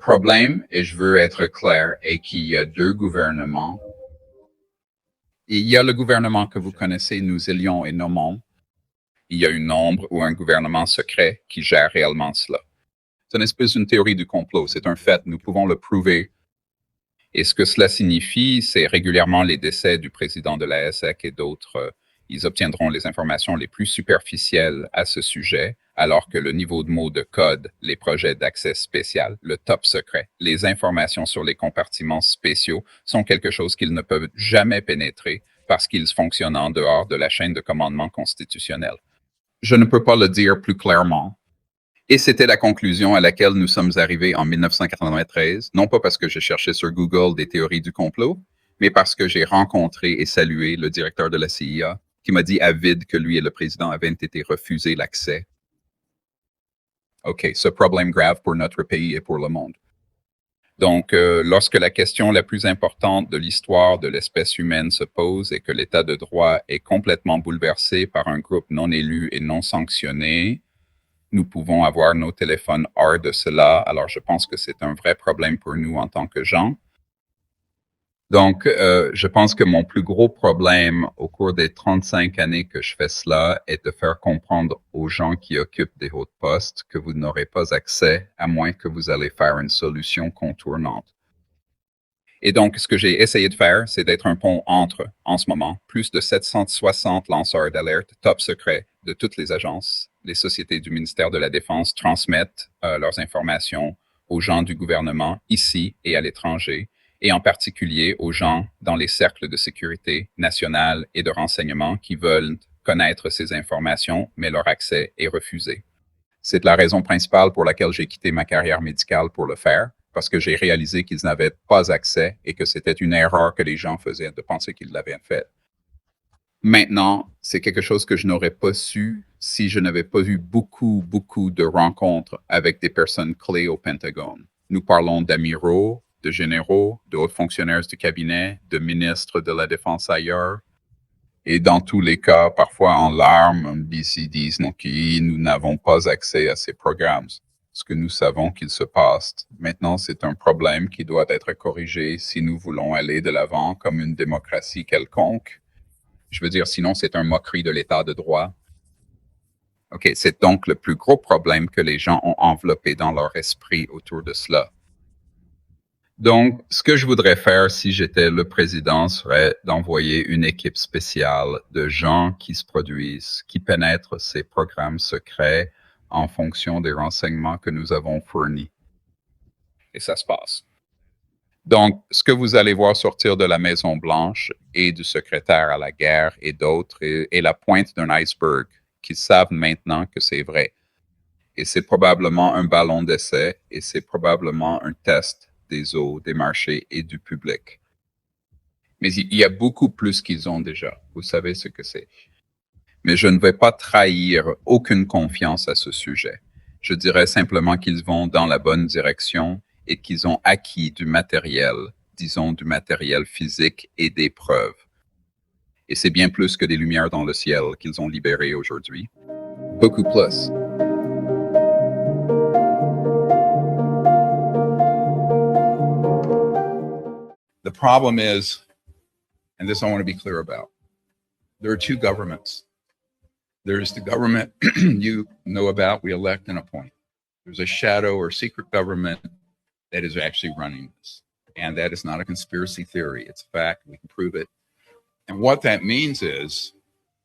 problème, et je veux être clair, est qu'il y a deux gouvernements. Il y a le gouvernement que vous connaissez, nous élions et nommons. Il y a une ombre ou un gouvernement secret qui gère réellement cela. C'est une espèce d'une théorie du complot, c'est un fait, nous pouvons le prouver. Et ce que cela signifie, c'est régulièrement les décès du président de la SEC et d'autres, ils obtiendront les informations les plus superficielles à ce sujet, alors que le niveau de mots de code, les projets d'accès spécial, le top secret, les informations sur les compartiments spéciaux sont quelque chose qu'ils ne peuvent jamais pénétrer parce qu'ils fonctionnent en dehors de la chaîne de commandement constitutionnel. Je ne peux pas le dire plus clairement. Et c'était la conclusion à laquelle nous sommes arrivés en 1993, non pas parce que j'ai cherché sur Google des théories du complot, mais parce que j'ai rencontré et salué le directeur de la CIA, qui m'a dit à vide que lui et le président avaient été refusés l'accès. OK, ce problème grave pour notre pays et pour le monde. Donc, lorsque la question la plus importante de l'histoire de l'espèce humaine se pose et que l'état de droit est complètement bouleversé par un groupe non élu et non sanctionné, nous pouvons avoir nos téléphones hors de cela. Alors, je pense que c'est un vrai problème pour nous en tant que gens. Donc, je pense que mon plus gros problème au cours des 35 années que je fais cela est de faire comprendre aux gens qui occupent des hauts postes que vous n'aurez pas accès à moins que vous allez faire une solution contournante. Et donc, ce que j'ai essayé de faire, c'est d'être un pont entre, en ce moment, plus de 760 lanceurs d'alerte top secret de toutes les agences. Les sociétés du ministère de la Défense transmettent leurs informations aux gens du gouvernement, ici et à l'étranger, et en particulier aux gens dans les cercles de sécurité nationale et de renseignement qui veulent connaître ces informations, mais leur accès est refusé. C'est la raison principale pour laquelle j'ai quitté ma carrière médicale pour le faire, parce que j'ai réalisé qu'ils n'avaient pas accès et que c'était une erreur que les gens faisaient de penser qu'ils l'avaient fait. Maintenant, c'est quelque chose que je n'aurais pas su si je n'avais pas eu beaucoup de rencontres avec des personnes clés au Pentagone. Nous parlons d'amiraux, de généraux, de hauts fonctionnaires du cabinet, de ministres de la Défense ailleurs, et dans tous les cas, parfois en larmes, ils disent nous n'avons pas accès à ces programmes. Ce que nous savons qu'il se passe. Maintenant, c'est un problème qui doit être corrigé si nous voulons aller de l'avant comme une démocratie quelconque. Je veux dire, sinon, c'est un moquerie de l'état de droit. OK, c'est donc le plus gros problème que les gens ont enveloppé dans leur esprit autour de cela. Donc, ce que je voudrais faire si j'étais le président serait d'envoyer une équipe spéciale de gens qui se produisent, qui pénètrent ces programmes secrets en fonction des renseignements que nous avons fournis. Et ça se passe. Donc, ce que vous allez voir sortir de la Maison-Blanche et du secrétaire à la guerre et d'autres est la pointe d'un iceberg qui savent maintenant que c'est vrai. Et c'est probablement un ballon d'essai et c'est probablement un test des eaux, des marchés et du public. Mais il y a beaucoup plus qu'ils ont déjà. Vous savez ce que c'est. Mais je ne vais pas trahir aucune confiance à ce sujet. Je dirais simplement qu'ils vont dans la bonne direction et qu'ils ont acquis du matériel, disons du matériel physique et des preuves. Et c'est bien plus que des lumières dans le ciel qu'ils ont libérées aujourd'hui. Beaucoup plus. The problem is, and this I want to be clear about, there are two governments. There's the government you know about, we elect and appoint. There's a shadow or secret government that is actually running this. And that is not a conspiracy theory. It's a fact. We can prove it. And what that means is,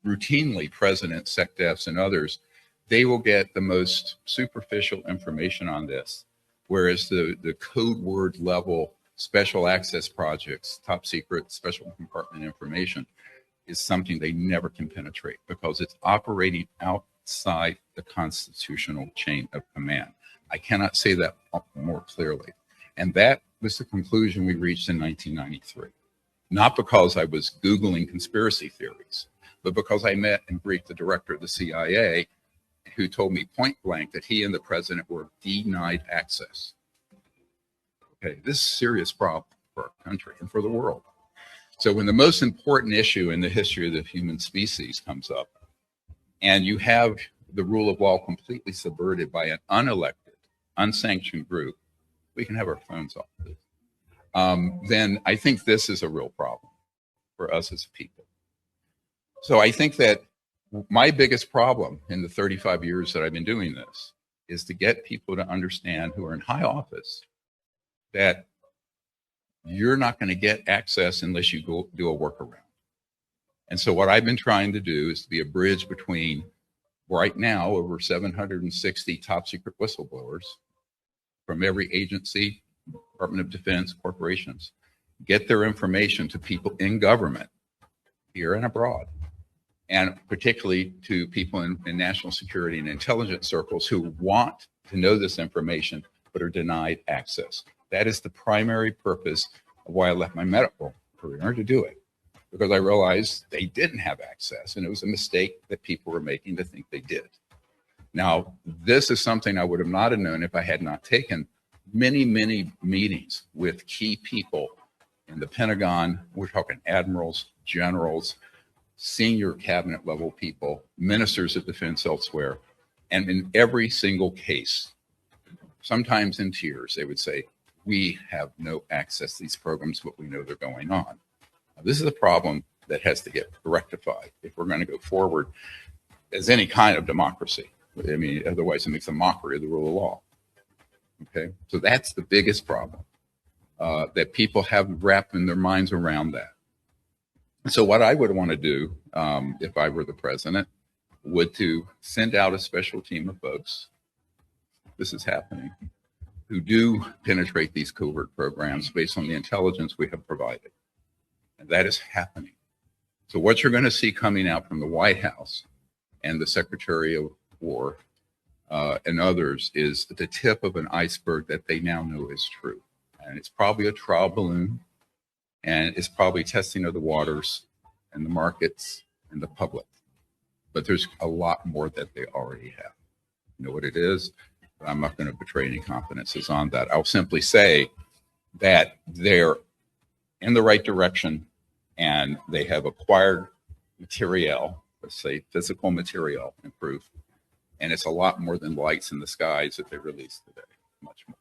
routinely, presidents, SecDefs, and others, they will get the most superficial information on this, whereas the code word level special access projects, top secret, special compartment information, is something they never can penetrate because it's operating outside the constitutional chain of command. I cannot say that more clearly. And that was the conclusion we reached in 1993. Not because I was Googling conspiracy theories, but because I met and briefed the director of the CIA who told me point blank that he and the president were denied access. Okay, this is a serious problem for our country and for the world. So when the most important issue in the history of the human species comes up, and you have the rule of law completely subverted by an unelected, unsanctioned group, we can have our phones off, please. Then I think this is a real problem for us as people. So I think that my biggest problem in the 35 years that I've been doing this is to get people to understand who are in high office that you're not going to get access unless you go do a workaround. And so what I've been trying to do is to be a bridge between, right now, over 760 top secret whistleblowers from every agency, Department of Defense, corporations, get their information to people in government, here and abroad, and particularly to people in national security and intelligence circles who want to know this information but are denied access. That is the primary purpose of why I left my medical career, to do it, because I realized they didn't have access, and it was a mistake that people were making to think they did. Now, this is something I would have not have known if I had not taken many, many meetings with key people in the Pentagon. We're talking admirals, generals, senior cabinet level people, ministers of defense elsewhere. And in every single case, sometimes in tears, they would say, we have no access to these programs, but we know they're going on. Now, this is a problem that has to get rectified if we're going to go forward as any kind of democracy. I mean, otherwise it makes a mockery of the rule of law. Okay, so that's the biggest problem, that people have wrapped in their minds around that. So what I would want to do, if I were the president, would to send out a special team of folks, this is happening, who do penetrate these covert programs based on the intelligence we have provided. And that is happening. So what you're going to see coming out from the White House and the Secretary of War and others is the tip of an iceberg that they now know is true. And it's probably a trial balloon, and it's probably testing of the waters and the markets and the public. But there's a lot more that they already have. You know what it is? But I'm not going to betray any confidences on that. I'll simply say that they're in the right direction, and they have acquired material, let's say physical material and proof. And it's a lot more than lights in the skies that they released today, much more.